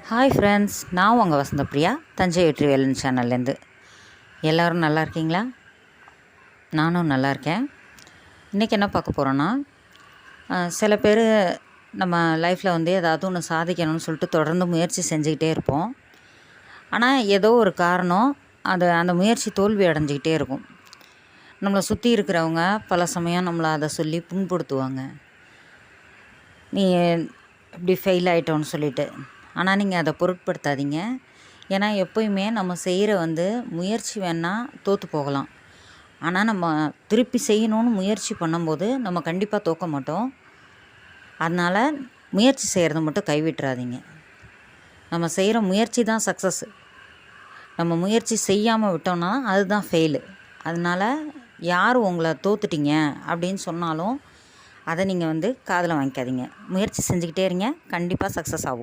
Hi friends, நான் உங்கள் வசந்தப்ரியா, தஞ்சை வெற்றிவேலன் சேனல்லேருந்து. எல்லோரும் நல்லா இருக்கீங்களா? நானும் நல்லா இருக்கேன். இன்றைக்கி என்ன பார்க்க போகிறோன்னா, சில பேர் நம்ம லைஃப்பில் ஏதாவது ஒன்று சாதிக்கணும்னு சொல்லிட்டு தொடர்ந்து முயற்சி செஞ்சுக்கிட்டே இருப்போம். ஆனால் ஏதோ ஒரு காரணம் அந்த முயற்சி தோல்வி அடைஞ்சிக்கிட்டே இருக்கும். நம்மளை சுற்றி இருக்கிறவங்க பல சமயம் நம்மளை அதை சொல்லி புண்படுத்துவாங்க. நீ இப்படி ஃபெயில் ஆகிட்டோன்னு சொல்லிட்டு. ஆனால் நீங்கள் அதை பொருட்படுத்தாதீங்க. ஏன்னா எப்போயுமே நம்ம செய்கிற முயற்சி வேணால் தோற்று போகலாம். ஆனால் நம்ம திருப்பி செய்யணும்னு முயற்சி பண்ணும்போது நம்ம கண்டிப்பாக தோற்க மாட்டோம். அதனால் முயற்சி செய்கிறத மட்டும் கைவிட்டுறாதீங்க. நம்ம செய்கிற முயற்சி தான் சக்ஸஸ். நம்ம முயற்சி செய்யாமல் விட்டோம்னா அதுதான் ஃபெயிலு. அதனால் யார் உங்களை தோற்றுட்டீங்க அப்படின்னு சொன்னாலும் அதை நீங்கள் காதில் வாங்கிக்காதீங்க. முயற்சி செஞ்சுக்கிட்டே இருங்க, கண்டிப்பாக சக்ஸஸ் ஆகும்.